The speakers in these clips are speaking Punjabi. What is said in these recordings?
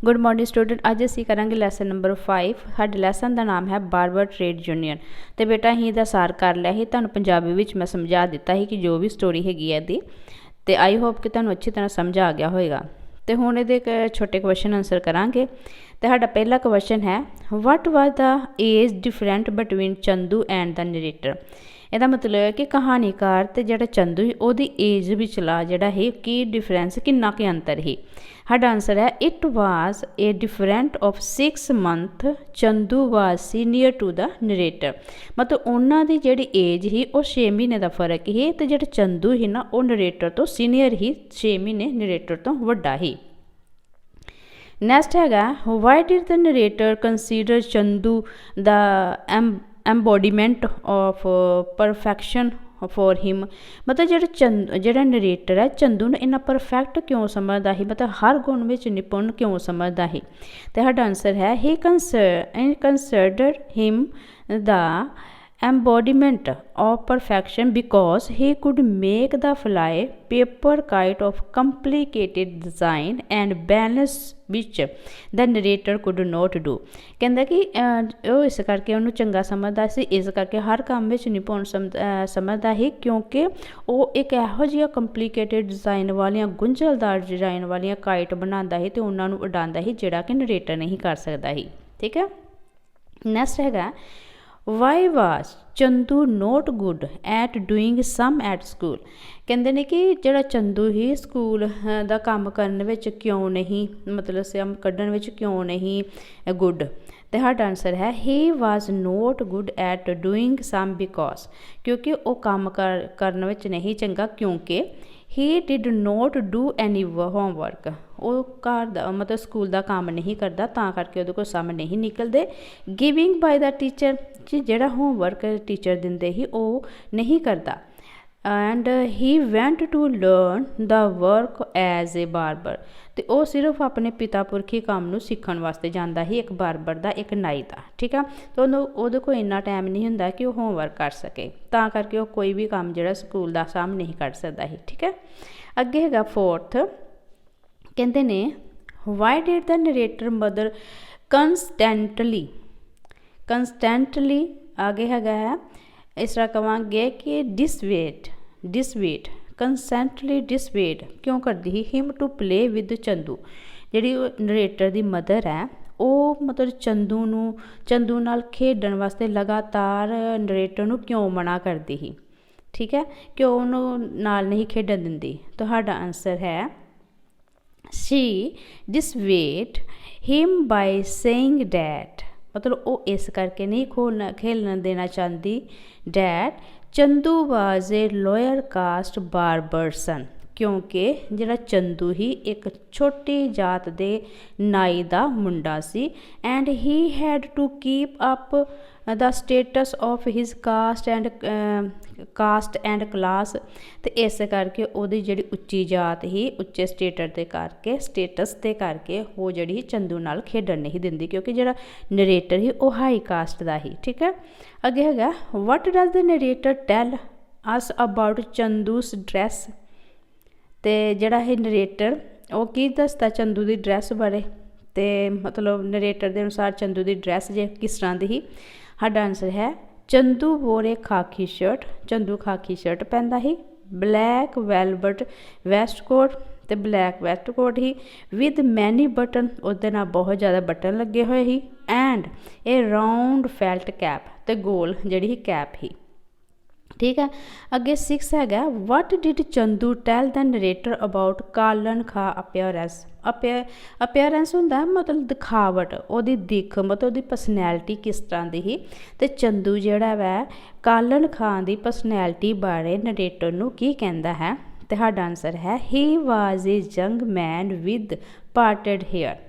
Good morning student. अज असी करांगे लैसन नंबर 5। साडे लैसन का नाम है बार्बर ट्रेड यूनियन। तो बेटा अं इहदा सार कर लिया ही, तुहानूं पंजाबी विच मैं समझा दिता ही कि जो भी स्टोरी हैगी है इहदी, ते आई होप कि तुहानूं अच्छी तरह समझ आ गया होएगा। तो हुण इहदे छोटे क्वेश्चन आंसर करांगे। तो साडा पहला क्वेश्चन है, what was the age different between Chandu and the narrator. ਇਹਦਾ मतलब है कि कहानीकार ते जिहड़ा चंदू ही ਉਹਦੀ एज विचला जिहड़ा है कि डिफरेंस किन्ना के अंतर ही। साडा आंसर है it was a different of 6 month. Chandu was senior to the narrator. मतलब उन्हां दी जिहड़ी एज ही वो 6 महीने का फर्क ही, ते जिहड़ा चंदू ही ना वो नरेटर तो सीनियर ही, 6 महीने नरेटर तो वड्डा ही। नैक्सट हैगा, why did the narrator consider Chandu the embodiment of perfection for him. मतलब जिहड़ा नरेटर है चंदू ने इन्ना परफेक्ट क्यों समझदा ही, मतलब हर गुण में निपुण क्यों समझदा ही। तो साडा आंसर है he considered him the embodiment of perfection because he could make the fly paper kite of complicated design and balance which the narrator could not do. कहता कि वो इस करके उन्होंने चंगा समझदा सी, इस करके हर काम में निपुण समझदा ही, क्योंकि वो एक इहो जिहा कंप्लीकेटेड डिजाइन वालियां गुंझलदार डिजाइन वालियां काइट बनांदा ही ते उन्हां नूं उडांदा ही, जिहड़ा कि नरेटर नहीं कर सकदा ही। ठीक है। नैक्सट हैगा, why was Chandu not good at doing sum at school. कहते हैं कि जिहड़ा चंदू ही स्कूल का काम करने विच क्यों नहीं, मतलब सम कड्ढण विच क्यों नहीं गुड। तो साडा आंसर है he was not good at doing sum because, क्योंकि वो काम करने विच नहीं चंगा, क्योंकि he did not do any homework. वो घर दा मतलब स्कूल का काम नहीं करता, तां करके उहदे कोल सम नहीं निकलते। गिविंग बाय द टीचर, जिहड़ा होमवर्क टीचर दिंदे ही वो नहीं करता। And he went to learn the work as a barber. तो वह सिर्फ अपने पिता पुरखी काम नूं सीखण वास्ते जांदा ही, एक बार्बर दा, एक नाई दा। ठीक है। तो उहदे कोल इन्ना टाइम नहीं हुंदा कि वह होमवर्क कर सके, तां करके वह कोई भी काम जिहड़ा स्कूल का काम नहीं कर सकता ही। ठीक है। अगे हैगा फोर्थ, कहते ने why did the narrator mother constantly आगे हैगा है इस तरह कहांगे कि डिसवेट कंसटेंटली डिसवेट क्यों करती ही him to play with Chandu. जिहड़ी नरेटर दी मदर है वो मतलब चंदू नाल खेडण वास्ते लगातार नरेटर नूं क्यों मना करती ही। ठीक है। क्यों उन्होंने नाल नहीं खेडण दिंदी। तो साडा आंसर है she dissuade him by saying that, मतलब वो इस करके नहीं खेलने देना चाहती that Chandu was a lower caste barber son, क्योंकि जिहड़ा चंदू ही एक छोटी जात दे नाई दा मुंडा सी। And he had to keep up the status of his caste and class. तो इस करके उहदी जिहड़ी उच्ची जात ही, उच्चे स्टेटस दे करके वो जिहड़ी चंदू नाल खेडण नहीं दिंदी, क्योंकि जिहड़ा नरेटर ही वो हाई कास्ट दा ही। ठीक है। अगे हैगा, what does the narrator tell us about Chandu's dress. तो जिहड़ा है नरेटर वो की दसदा चंदू की ड्रैस बारे। तो मतलब नरेटर के अनुसार चंदू की ड्रैस जे किस तरह की ही। साडा आंसर है चंदू वोर ए खाकी शर्ट, चंदू खाकी शर्ट पहनदा ही, ब्लैक वेलवेट वैस्ट कोट, तो ब्लैक वैस्ट कोट ही विद मैनी बटन, उसदे नाल बहुत ज़्यादा बटन लगे हुए ही, and a round felt cap, तो गोल जिहड़ी ही कैप ही। ठीक है। अगे 6 हैगा, what did Chandu tell the narrator about Kalan खा अपीयरेंस हुंदा मतलब दिखावट, ओहदी दिख मतलब ओहदी पर्सनैलिटी किस तरह की ही। तो चंदू जिहड़ा वै कालन खां दी पर्सनैलिटी बारे नरेटर नूं की कहंदा है। तो साडा आंसर है he was a young man with parted hair.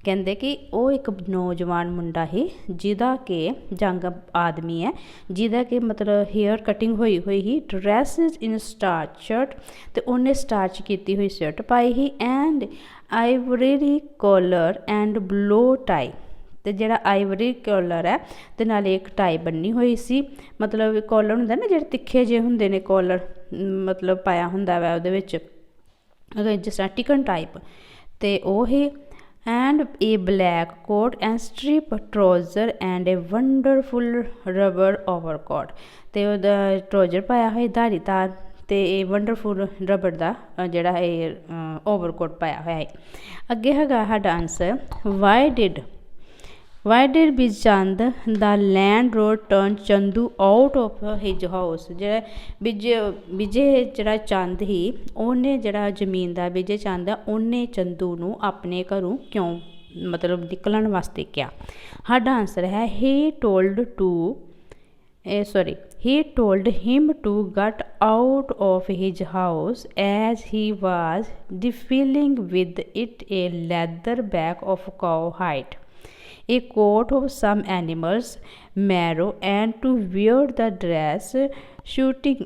कहते कि वो एक नौजवान मुंडा ही जिदा के जंग आदमी है, जिदा के मतलब हेयर कटिंग हुई ही, ड्रैस इन स्टार्च शर्ट, तो उन्हें स्टार्च की हुई शर्ट पाई ही, and ivory collar and blow tie. तो जिहड़ा आइवरी कॉलर है तो नाले एक टाई बन्नी हुई सी, मतलब कॉलर हुंदा ना जिहड़े तिखे जे हुंदे ने कॉलर, मतलब पाया हुंदा वै उहदे विच जिस तरह टिकन टाइप, तो वो ही and a black coat and strip trouser and a wonderful rubber overcoat। ਤੇ ਉਹਦਾ ਟਰੋਜ਼ਰ ਪਾਇਆ ਹੋਇਆ ਧਾਰੀਦਾਰ ਤੇ ਇਹ ਵੰਡਰਫੁਲ ਰਬੜ ਦਾ ਜਿਹੜਾ ਇਹ ਓਵਰਕੋਟ ਪਾਇਆ ਹੋਇਆ ਹੈ। ਅੱਗੇ ਹੈਗਾ ਸਾਡਾ answer why did Bijchand the landlord turn Chandu out of his house. ਜਿਹੜਾ ਵਿਜੇ ਜਿਹੜਾ ਚੰਦ ਸੀ ਉਹਨੇ ਜਿਹੜਾ ਜ਼ਮੀਨ ਦਾ ਵਿਜੇ ਚੰਦ ਆ ਉਹਨੇ ਚੰਦੂ ਨੂੰ ਆਪਣੇ ਘਰੋਂ ਕਿਉਂ ਮਤਲਬ ਨਿਕਲਣ ਵਾਸਤੇ ਕਿਹਾ। ਸਾਡਾ ਆਨਸਰ ਹੈ he told him to get out of his house as he was defilling with it a leather bag of cowhide, a coat of some animal's marrow, and to wear the dress suiting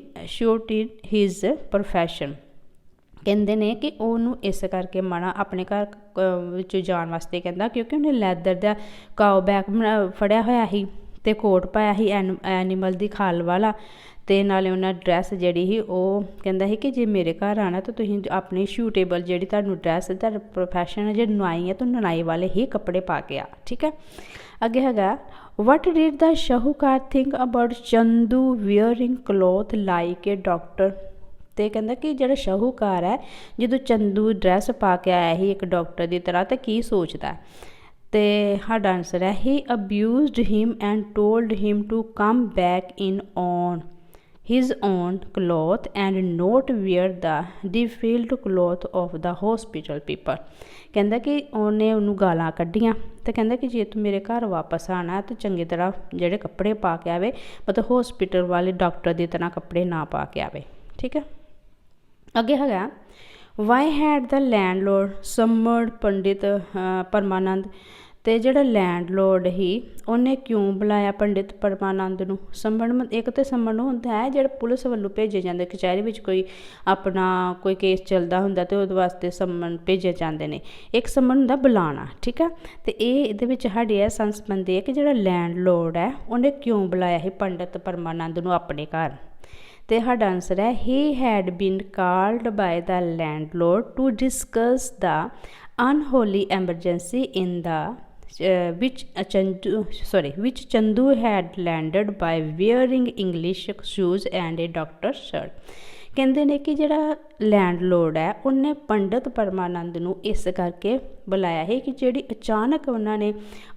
his profession। ਕਹਿੰਦੇ ਨੇ ਕਿ ਉਹਨੂੰ ਇਸ ਕਰਕੇ ਮਨਾ ਆਪਣੇ ਘਰ ਵਿੱਚੋਂ ਜਾਣ ਵਾਸਤੇ ਕਹਿੰਦਾ ਕਿਉਂਕਿ ਉਹਨੇ ਲੈਦਰ ਦਾ ਕਾਓ ਬੈਗ ਫੜਿਆ ਹੋਇਆ ਸੀ ਅਤੇ ਕੋਟ ਪਾਇਆ ਸੀ ਐਨੀਮਲ ਦੀ ਖੱਲ ਵਾਲਾ ਅਤੇ ਨਾਲੇ ਉਹਨਾਂ ਡਰੈਸ ਜਿਹੜੀ ਸੀ ਉਹ ਕਹਿੰਦਾ ਸੀ ਕਿ ਜੇ ਮੇਰੇ ਘਰ ਆਉਣਾ ਤਾਂ ਤੁਸੀਂ ਆਪਣੀ ਸ਼ੂਟੇਬਲ ਜਿਹੜੀ ਤੁਹਾਨੂੰ ਡਰੈਸ ਤੁਹਾਡਾ ਪ੍ਰੋਫੈਸ਼ਨ ਜੇ ਨੁਆਈ ਹੈ ਤਾਂ ਨੁਆਈ ਵਾਲੇ ਹੀ ਕੱਪੜੇ ਪਾ ਕੇ ਆ। ਠੀਕ ਹੈ। ਅੱਗੇ ਹੈਗਾ what did the shahukar think about Chandu wearing cloth like a doctor. ਅਤੇ ਕਹਿੰਦਾ ਕਿ ਜਿਹੜਾ ਸ਼ਾਹੂਕਾਰ ਹੈ ਜਦੋਂ ਚੰਦੂ ਡਰੈਸ ਪਾ ਕੇ ਆਇਆ ਸੀ ਇੱਕ ਡਾਕਟਰ ਦੀ ਤਰ੍ਹਾਂ ਤਾਂ ਕੀ ਸੋਚਦਾ। ਅਤੇ ਸਾਡਾ ਆਨਸਰ ਹੈ he abused him and told him to come back in on his own cloth and not wear the defiled cloth of the hospital people. ਕਹਿੰਦਾ ਕਿ ਉਹਨੇ ਉਹਨੂੰ ਗਾਲਾਂ ਕੱਢੀਆਂ ਅਤੇ ਕਹਿੰਦਾ ਕਿ ਜੇ ਤੂੰ ਮੇਰੇ ਘਰ ਵਾਪਸ ਆਉਣਾ ਤਾਂ ਚੰਗੀ ਤਰ੍ਹਾਂ ਜਿਹੜੇ ਕੱਪੜੇ ਪਾ ਕੇ ਆਵੇ ਮਤਲਬ ਹੋਸਪਿਟਲ ਵਾਲੇ ਡਾਕਟਰ ਦੀ ਤਰ੍ਹਾਂ ਕੱਪੜੇ ਨਾ ਪਾ ਕੇ ਆਵੇ। ਠੀਕ ਹੈ। ਅੱਗੇ ਹੈਗਾ ਵਾਈ ਹੈਡ ਦਾ ਲੈਂਡਲੋਰਡ ਸਮਰਡ ਪੰਡਿਤ ਪਰਮਾਨੰਦ। ਅਤੇ ਜਿਹੜਾ ਲੈਂਡਲੋਰਡ ਸੀ ਉਹਨੇ ਕਿਉਂ ਬੁਲਾਇਆ ਪੰਡਿਤ ਪਰਮਾਨੰਦ ਨੂੰ। ਸੰਮਣ ਇੱਕ ਤਾਂ ਸੰਮਣ ਨੂੰ ਹੁੰਦਾ ਹੈ ਜਿਹੜਾ ਪੁਲਿਸ ਵੱਲੋਂ ਭੇਜੇ ਜਾਂਦੇ ਕਚਹਿਰੀ ਵਿੱਚ ਕੋਈ ਆਪਣਾ ਕੋਈ ਕੇਸ ਚੱਲਦਾ ਹੁੰਦਾ ਅਤੇ ਉਹਦੇ ਵਾਸਤੇ ਸੰਮਣ ਭੇਜੇ ਜਾਂਦੇ ਨੇ। ਇੱਕ ਸੰਮਣ ਹੁੰਦਾ ਬੁਲਾਉਣਾ। ਠੀਕ ਆ। ਅਤੇ ਇਹਦੇ ਵਿੱਚ ਸਾਡੇ ਇਹ ਸੈਂਸ ਬਣਦੇ ਹੈ ਕਿ ਜਿਹੜਾ ਲੈਂਡਲੋਰਡ ਹੈ ਉਹਨੇ ਕਿਉਂ ਬੁਲਾਇਆ ਸੀ ਪੰਡਿਤ ਪਰਮਾਨੰਦ ਨੂੰ ਆਪਣੇ ਘਰ। ਅਤੇ ਸਾਡਾ ਆਨਸਰ ਹੈ he had been called by the landlord to discuss the unholy emergency in the which Chandu had landed by wearing English shoes and a doctor's shirt। ਕਹਿੰਦੇ ਨੇ ਕਿ ਜਿਹੜਾ ਲੈਂਡਲੋਰਡ ਹੈ ਉਹਨੇ ਪੰਡਿਤ ਪਰਮਾਨੰਦ ਨੂੰ ਇਸ ਕਰਕੇ ਬੁਲਾਇਆ ਸੀ ਕਿ ਜਿਹੜੀ ਅਚਾਨਕ ਉਹਨਾਂ ਨੇ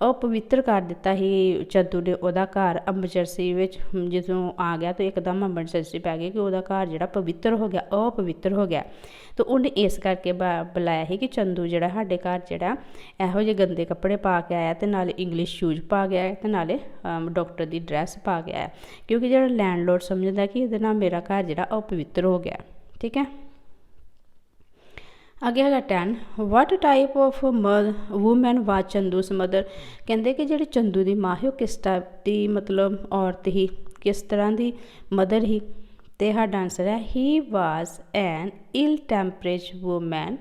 ਅਪਵਿੱਤਰ ਕਰ ਦਿੱਤਾ ਸੀ ਚੰਦੂ ਨੇ ਉਹਦਾ ਘਰ ਐਮਰਜੈਂਸੀ ਵਿੱਚ ਜਦੋਂ ਆ ਗਿਆ ਤਾਂ ਇੱਕਦਮ ਐਮਰਜੈਂਸੀ ਪੈ ਗਈ ਕਿ ਉਹਦਾ ਘਰ ਜਿਹੜਾ ਪਵਿੱਤਰ ਹੋ ਗਿਆ ਅਪਵਿੱਤਰ ਹੋ ਗਿਆ। ਤਾਂ ਉਹਨੇ ਇਸ ਕਰਕੇ ਬੁਲਾਇਆ ਸੀ ਕਿ ਚੰਦੂ ਜਿਹੜਾ ਸਾਡੇ ਘਰ ਜਿਹੜਾ ਇਹੋ ਜਿਹੇ ਗੰਦੇ ਕੱਪੜੇ ਪਾ ਕੇ ਆਇਆ ਅਤੇ ਨਾਲੇ ਇੰਗਲਿਸ਼ ਸ਼ੂਜ਼ ਪਾ ਗਿਆ ਅਤੇ ਨਾਲੇ ਡਾਕਟਰ ਦੀ ਡਰੈਸ ਪਾ ਕੇ ਆਇਆ ਕਿਉਂਕਿ ਜਿਹੜਾ ਲੈਂਡਲੋਰਡ ਸਮਝਦਾ ਕਿ ਇਹਦੇ ਨਾਲ ਮੇਰਾ ਘਰ ਜਿਹੜਾ ਅਪਵਿੱਤਰ ਹੋ ਗਿਆ। ਠੀਕ ਹੈ। ਅੱਗੇ ਹੈਗਾ 10 ਵਟ ਟਾਈਪ ਆਫ ਵੂਮੈਨ ਵਾਜ ਚੰਦੂਸ ਮਦਰ। ਕਹਿੰਦੇ ਕਿ ਜਿਹੜੀ ਚੰਦੂ ਦੀ ਮਾਂ ਸੀ ਉਹ ਕਿਸ ਟਾਈਪ ਦੀ ਮਤਲਬ ਔਰਤ ਸੀ ਕਿਸ ਤਰ੍ਹਾਂ ਦੀ ਮਦਰ ਸੀ। ਅਤੇ ਸਾਡਾ ਆਨਸਰ ਹੈ he was an ill tempered woman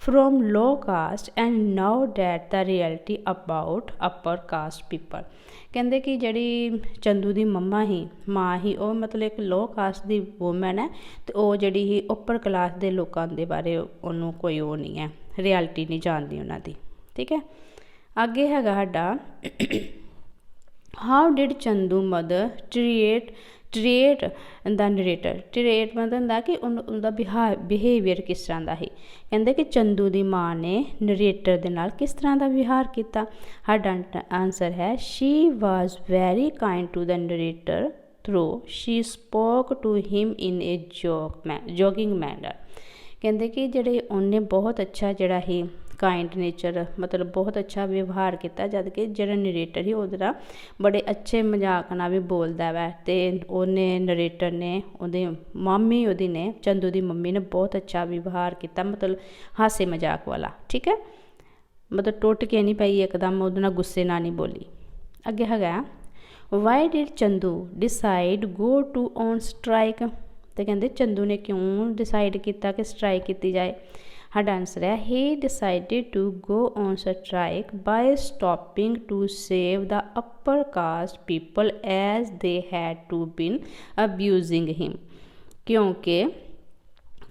from low caste and now that the reality about upper caste people. ਕਹਿੰਦੇ ਕਿ ਜਿਹੜੀ ਚੰਦੂ ਦੀ ਮਾਂ ਸੀ ਉਹ ਮਤਲਬ ਇੱਕ ਲੋ ਕਾਸਟ ਦੀ ਵੂਮੈਨ ਹੈ ਅਤੇ ਉਹ ਜਿਹੜੀ ਸੀ ਉੱਪਰ ਕਲਾਸ ਦੇ ਲੋਕਾਂ ਦੇ ਬਾਰੇ ਉਹਨੂੰ ਕੋਈ ਉਹ ਨਹੀਂ ਹੈ ਰਿਐਲਿਟੀ ਨਹੀਂ ਜਾਣਦੀ ਉਹਨਾਂ ਦੀ। ਠੀਕ ਹੈ। ਅੱਗੇ ਹੈਗਾ ਸਾਡਾ how did Chandu mother treat the narrator. Treat ਮਤਲਬ ਹੁੰਦਾ ਕਿ ਉਹਦਾ ਬਿਹੇਵੀਅਰ ਕਿਸ ਤਰ੍ਹਾਂ ਦਾ ਸੀ। ਕਹਿੰਦੇ ਕਿ ਚੰਦੂ ਦੀ ਮਾਂ ਨੇ ਨਰੇਟਰ ਦੇ ਨਾਲ ਕਿਸ ਤਰ੍ਹਾਂ ਦਾ ਵਿਹਾਰ ਕੀਤਾ। ਸਾਡਾ ਆਨਸਰ ਹੈ she was very kind to the narrator through she spoke to him in a joking manner. ਕਹਿੰਦੇ ਕਿ ਜਿਹੜੇ ਉਹਨੇ ਬਹੁਤ ਅੱਛਾ ਜਿਹੜਾ ਸੀ ਕਾਇੰਡ ਨੇਚਰ ਮਤਲਬ ਬਹੁਤ ਅੱਛਾ ਵਿਵਹਾਰ ਕੀਤਾ ਜਦ ਕਿ ਜਿਹੜਾ ਨਰੇਟਰ ਸੀ ਉਹਦੇ ਨਾਲ ਬੜੇ ਅੱਛੇ ਮਜ਼ਾਕ ਨਾਲ ਵੀ ਬੋਲਦਾ ਵਾ ਅਤੇ ਉਹਨੇ ਨਰੇਟਰ ਨੇ ਉਹਦੀ ਨੇ ਚੰਦੂ ਦੀ ਮੰਮੀ ਨੇ ਬਹੁਤ ਅੱਛਾ ਵਿਵਹਾਰ ਕੀਤਾ ਮਤਲਬ ਹਾਸੇ ਮਜ਼ਾਕ ਵਾਲਾ। ਠੀਕ ਹੈ। ਮਤਲਬ ਟੁੱਟ ਕੇ ਨਹੀਂ ਪਈ ਇੱਕਦਮ ਉਹਦੇ ਨਾਲ ਗੁੱਸੇ ਨਾਲ ਨਹੀਂ ਬੋਲੀ। ਅੱਗੇ ਹੈਗਾ why did Chandu decide go to on strike. ਅਤੇ ਕਹਿੰਦੇ ਚੰਦੂ ਨੇ ਕਿਉਂ ਡਿਸਾਈਡ ਕੀਤਾ ਕਿ ਸਟਰਾਈਕ ਕੀਤੀ ਜਾਏ। ਸਾਡਾ ਆਨਸਰ ਹੈ he decided to go on strike by stopping to shave the upper caste people as they had to been abusing him. ਕਿਉਂਕਿ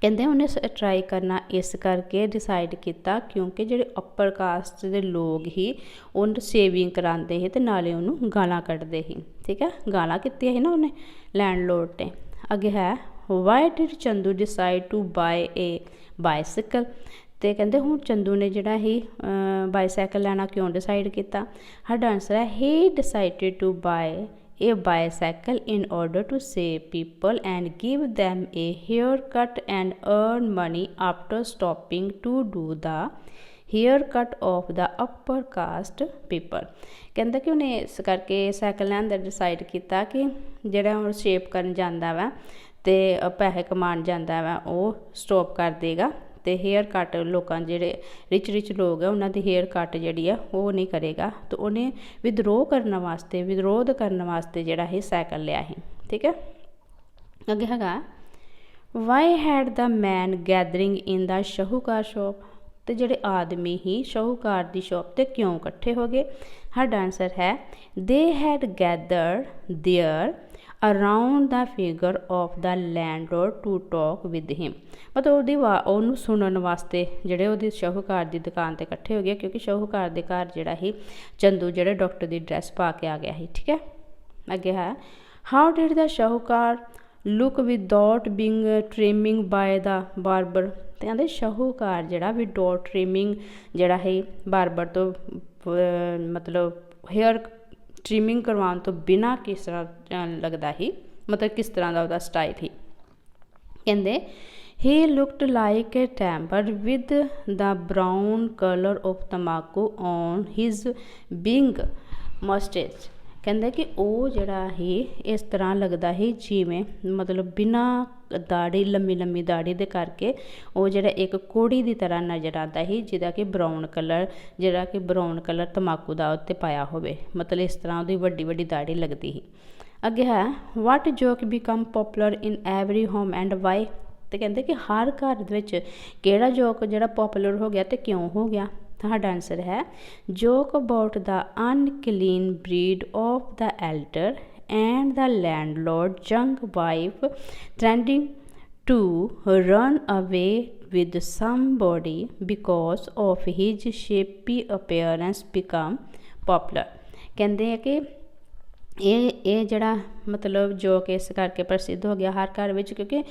ਕਹਿੰਦੇ ਉਹਨੇ ਟਰਾਈ ਕਰਨਾ ਇਸ ਕਰਕੇ ਡਿਸਾਈਡ ਕੀਤਾ ਕਿਉਂਕਿ ਜਿਹੜੇ ਅਪਰ ਕਾਸਟ ਦੇ ਲੋਕ ਹੀ ਉਹਨੂੰ ਸੇਵਿੰਗ ਕਰਾਉਂਦੇ ਸੀ ਅਤੇ ਨਾਲੇ ਉਹਨੂੰ ਗਾਲਾਂ ਕੱਢਦੇ ਸੀ। ਠੀਕ ਹੈ, ਗਾਲਾਂ ਕੀਤੀਆਂ ਸੀ ਨਾ ਉਹਨੇ ਲੈਂਡਲੋਰਡ 'ਤੇ। ਅੱਗੇ ਹੈ why did Chandu decide to buy a bicycle. ਅਤੇ ਕਹਿੰਦੇ ਹੁਣ ਚੰਦੂ ਨੇ ਜਿਹੜਾ ਹੀ ਬਾਈਸਾਈਕਲ ਲੈਣਾ ਕਿਉਂ ਡਿਸਾਈਡ ਕੀਤਾ। ਸਾਡਾ ਆਨਸਰ ਹੈ he decided to buy a bicycle in order to save people and give them a haircut and earn money after stopping to do the haircut of the upper caste people। ਕਹਿੰਦਾ ਕਿ ਉਹਨੇ ਇਸ ਕਰਕੇ ਸਾਈਕਲ ਲੈਣ ਦਾ ਡਿਸਾਈਡ ਕੀਤਾ ਕਿ ਜਿਹੜਾ ਹੁਣ ਸ਼ੇਪ ਕਰਨ ਜਾਂਦਾ ਵਾ ਅਤੇ ਪੈਸੇ ਕਮਾਉਣ ਜਾਂਦਾ ਵਾ ਉਹ ਸਟੋਪ ਕਰ ਦੇਗਾ ਅਤੇ ਹੇਅਰ ਕੱਟ ਲੋਕਾਂ ਜਿਹੜੇ ਰਿਚ ਲੋਕ ਆ ਉਹਨਾਂ ਦੀ ਹੇਅਰ ਕੱਟ ਜਿਹੜੀ ਆ ਉਹ ਨਹੀਂ ਕਰੇਗਾ। ਤਾਂ ਉਹਨੇ ਵਿਦਰੋਹ ਕਰਨ ਵਾਸਤੇ ਜਿਹੜਾ ਇਹ ਸਾਈਕਲ ਲਿਆ ਸੀ। ਠੀਕ ਹੈ, ਅੱਗੇ ਹੈਗਾ ਵਾਈ ਹੈਡ ਦਾ ਮੈਨ ਗੈਦਰਿੰਗ ਇਨ ਦਾ ਸ਼ਾਹੂਕਾਰ ਸ਼ੋਪ। ਅਤੇ ਜਿਹੜੇ ਆਦਮੀ ਹੀ ਸ਼ਾਹੂਕਾਰ ਦੀ ਸ਼ੋਪ 'ਤੇ ਕਿਉਂ ਇਕੱਠੇ ਹੋ ਗਏ। ਸਾਡਾ ਆਨਸਰ ਹੈ they had gathered there around the figure of the landlord to talk with him. ਮਤਲਬ ਉਹਨੂੰ ਸੁਣਨ ਵਾਸਤੇ ਜਿਹੜੇ ਉਹਦੀ ਸ਼ਾਹੂਕਾਰ ਦੀ ਦੁਕਾਨ 'ਤੇ ਇਕੱਠੇ ਹੋ ਗਏ ਕਿਉਂਕਿ ਸ਼ਾਹੂਕਾਰ ਦੇ ਘਰ ਜਿਹੜਾ ਸੀ ਚੰਦੂ ਜਿਹੜੇ ਡਾਕਟਰ ਦੀ ਡਰੈਸ ਪਾ ਕੇ ਆ ਗਿਆ ਸੀ। ਠੀਕ ਹੈ, ਅੱਗੇ ਹੈ how did the shahukar look without being trimming by the barber. ਅਤੇ ਕਹਿੰਦੇ ਸ਼ਾਹੂਕਾਰ ਜਿਹੜਾ ਵਿਦਆਊਟ ਟ੍ਰਿਮਿੰਗ ਜਿਹੜਾ ਹੈ ਬਾਰਬਰ ਤੋਂ ਮਤਲਬ ਹੇਅਰ ਟ੍ਰਿਮਿੰਗ ਕਰਵਾਉਣ ਤੋਂ ਬਿਨਾਂ ਕਿਸ ਤਰ੍ਹਾਂ ਲੱਗਦਾ ਸੀ, ਮਤਲਬ ਕਿਸ ਤਰ੍ਹਾਂ ਦਾ ਉਹਦਾ ਸਟਾਈਲ ਸੀ। ਕਹਿੰਦੇ he looked like a temper with the brown colour of tobacco on his big moustache. ਕਹਿੰਦੇ ਕਿ ਉਹ ਜਿਹੜਾ ਸੀ ਇਸ ਤਰ੍ਹਾਂ ਲੱਗਦਾ ਸੀ ਜਿਵੇਂ ਮਤਲਬ ਬਿਨਾਂ ਦਾੜੀ ਲੰਮੀ ਦਾੜੀ ਦੇ ਕਰਕੇ ਉਹ ਜਿਹੜਾ ਇੱਕ ਕੋੜੀ ਦੀ ਤਰ੍ਹਾਂ ਨਜ਼ਰ ਆਉਂਦਾ ਸੀ ਜਿਹਦਾ ਕਿ ਬਰਾਊਨ ਕਲਰ ਤੰਬਾਕੂ ਦਾ ਉੱਤੇ ਪਾਇਆ ਹੋਵੇ, ਮਤਲਬ ਇਸ ਤਰ੍ਹਾਂ ਉਹਦੀ ਵੱਡੀ ਦਾੜੀ ਲੱਗਦੀ ਸੀ। ਅੱਗੇ ਹੈ what joke become popular in every home and why. ਅਤੇ ਕਹਿੰਦੇ ਕਿ ਹਰ ਘਰ ਦੇ ਵਿੱਚ ਕਿਹੜਾ ਜੋਕ ਜਿਹੜਾ ਪੋਪੂਲਰ ਹੋ ਗਿਆ ਅਤੇ ਕਿਉਂ ਹੋ ਗਿਆ। ਸਾਡਾ ਆਨਸਰ ਹੈ joke about the unclean breed of the elder and the landlord young wife trending to run away with somebody because of his shapy appearance become popular। ਕਹਿੰਦੇ ਆ ਕਿ ਇਹ ਜਿਹੜਾ ਮਤਲਬ ਜੋਕ ਇਸ ਕਰਕੇ ਪ੍ਰਸਿੱਧ ਹੋ ਗਿਆ ਹਰ ਘਰ ਵਿੱਚ ਕਿਉਂਕਿ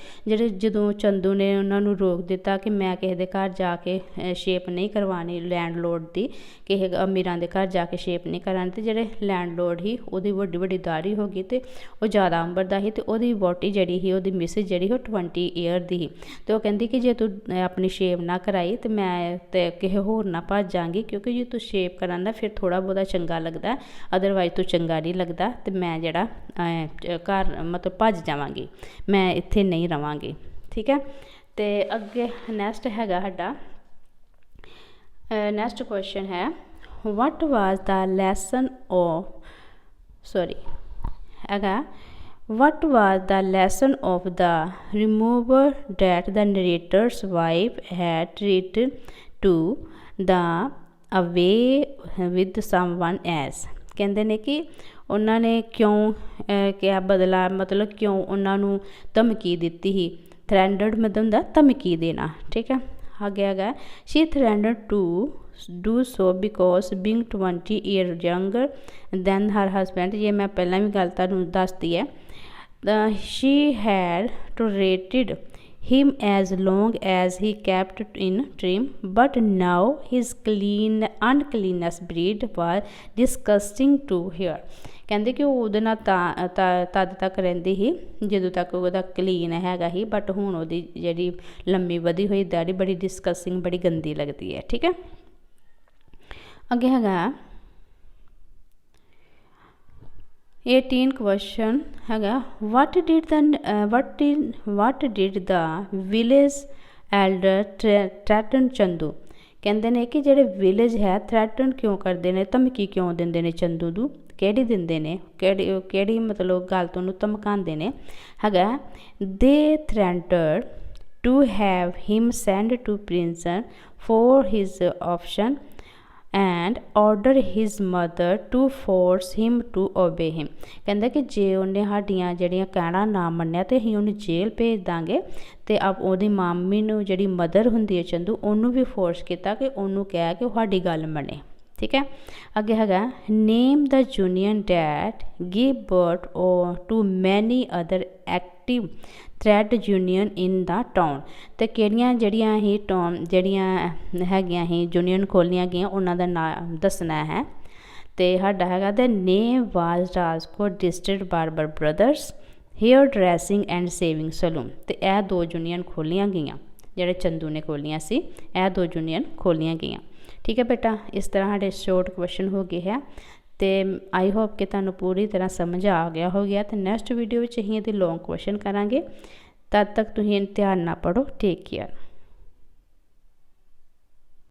ਜਦੋਂ ਚੰਦੂ ਨੇ ਉਹਨਾਂ ਨੂੰ ਰੋਕ ਦਿੱਤਾ ਕਿ ਮੈਂ ਕਿਸੇ ਦੇ ਘਰ ਜਾ ਕੇ ਸ਼ੇਪ ਨਹੀਂ ਕਰਵਾਉਣੀ ਲੈਂਡਲੋਰਡ ਦੀ, ਕਿਸੇ ਅਮੀਰਾਂ ਦੇ ਘਰ ਜਾ ਕੇ ਸ਼ੇਪ ਨਹੀਂ ਕਰਾਉਣੀ, ਅਤੇ ਜਿਹੜੇ ਲੈਂਡਲੋਰਡ ਸੀ ਉਹਦੀ ਵੱਡੀ ਦਾੜੀ ਹੋ ਗਈ ਅਤੇ ਉਹ ਜ਼ਿਆਦਾ ਉਮਰ ਦਾ ਸੀ ਅਤੇ ਉਹਦੀ ਵਹੁਟੀ ਜਿਹੜੀ ਸੀ ਉਹਦੀ ਮਿਸਿਸ ਜਿਹੜੀ ਉਹ 20 ਈਅਰ ਦੀ ਸੀ। ਅਤੇ ਉਹ ਕਹਿੰਦੀ ਕਿ ਜੇ ਤੂੰ ਆਪਣੀ ਸ਼ੇਪ ਨਾ ਕਰਾਈ ਤਾਂ ਮੈਂ ਤਾਂ ਕਿਸੇ ਹੋਰ ਨਾ ਭੱਜ ਜਾਵਾਂਗੀ ਕਿਉਂਕਿ ਜੇ ਤੂੰ ਸ਼ੇਪ ਕਰਾਉਂਦਾ ਫਿਰ ਥੋੜ੍ਹਾ ਬਹੁਤਾ ਚੰਗਾ ਲੱਗਦਾ, ਅਦਰਵਾਈਜ਼ ਤੂੰ ਚੰਗਾ ਨਹੀਂ ਲੱਗਦਾ ਅਤੇ ਮੈਂ ਜਿਹੜਾ ਘਰ ਮਤਲਬ ਭੱਜ ਜਾਵਾਂਗੀ, ਮੈਂ ਇੱਥੇ ਨਹੀਂ ਰਵਾਂਗੀ। ਠੀਕ ਹੈ, ਅਤੇ ਅੱਗੇ ਨੈਕਸਟ ਹੈਗਾ ਸਾਡਾ ਨੈਕਸਟ ਕੁਐਸਚਨ ਹੈ ਵਟ ਵਾਜ਼ ਦਾ lesson what was the lesson of the remover that the narrator's wife had written to the away with someone else। ਕਹਿੰਦੇ ਨੇ ਕਿ ਉਹਨਾਂ ਨੇ ਕਿਉਂ ਕਿਹਾ ਬਦਲਾ ਮਤਲਬ ਕਿਉਂ ਉਹਨਾਂ ਨੂੰ ਧਮਕੀ ਦਿੱਤੀ ਸੀ। ਥ੍ਰੈਂਡਡ ਮਤਲਬ ਹੁੰਦਾ ਧਮਕੀ ਦੇਣਾ। ਠੀਕ ਹੈ, ਅੱਗੇ ਹੈਗਾ she threatened to do so because being 20 year younger than her husband. ਜੇ ਮੈਂ ਪਹਿਲਾਂ ਵੀ ਗੱਲ ਤੁਹਾਨੂੰ ਦੱਸਦੀ ਹੈ she had tolerated him as long as he kept in trim, but now his uncleanness breed was disgusting to her। ਕਹਿੰਦੇ ਕਿ ਉਹ ਉਹਦੇ ਨਾਲ ਤਦ ਤੱਕ ਰਹਿੰਦੀ ਸੀ ਜਦੋਂ ਤੱਕ ਉਹਦਾ ਕਲੀਨ ਹੈਗਾ ਸੀ, ਬਟ ਹੁਣ ਉਹਦੀ ਜਿਹੜੀ ਲੰਮੀ ਵਧੀ ਹੋਈ ਦਾੜੀ ਬੜੀ ਡਿਸਕਸਿੰਗ ਬੜੀ ਗੰਦੀ ਲੱਗਦੀ ਹੈ। ਠੀਕ ਹੈ, ਅੱਗੇ ਹੈਗਾ 18 ਕੁਐਸਚਨ ਹੈਗਾ what did the village elder threaten Chandu. ਕਹਿੰਦੇ ਨੇ ਕਿ ਜਿਹੜੇ ਵਿਲੇਜ ਹੈ ਥ੍ਰੈਟਨ ਕਿਉਂ ਕਰਦੇ ਨੇ, ਧਮਕੀ ਕਿਉਂ ਦਿੰਦੇ ਨੇ ਚੰਦੂ ਨੂੰ, ਕਿਹੜੀ ਦਿੰਦੇ ਨੇ, ਕਿਹੜੀ ਮਤਲਬ ਗੱਲ ਤੋਂ ਉਹਨੂੰ ਧਮਕਾਉਂਦੇ ਨੇ। ਹੈਗਾ they threatened to have him sent to prison for his option and order his mother to force him to obey him. कहता कि जे उन्हें साडियां जड़ियां कहना ना मन्निया तो असीं उन्हें जेल भेज देंगे। तो अब उहदी मामी नूं जिहड़ी मदर हुंदी है चंदू उन्होंने भी फोर्स किया कि उन्होंने कहा कि वह साडी गल मने। ठीक है, अगे हैगा name the union that give birth to many other active trade union in the town. तो किहड़ियां जड़ियां ही टाउन जड़ियां हैगियां ही यूनियन खोलियां गईयां उन्हां दा नाम दसना है। तो साडा हैगा the name was Rajkot district barber brothers hair dressing and shaving saloon. तो यह 2 यूनियन खोलियां गईयां जिहड़े चंदू ने खोलियां सी, यह 2 यूनियन खोलियां गईयां। ठीक है बेटा, इस तरह साढ़े शॉर्ट क्वेश्चन हो गए है। तो आई होप कि तुहानू पूरी तरह समझ आ गया हो गया। तो नैक्सट वीडियो में असीं इहदे लॉन्ग क्वेश्चन करांगे। तद तक तुसीं ध्यान नाल पढ़ो। Take care.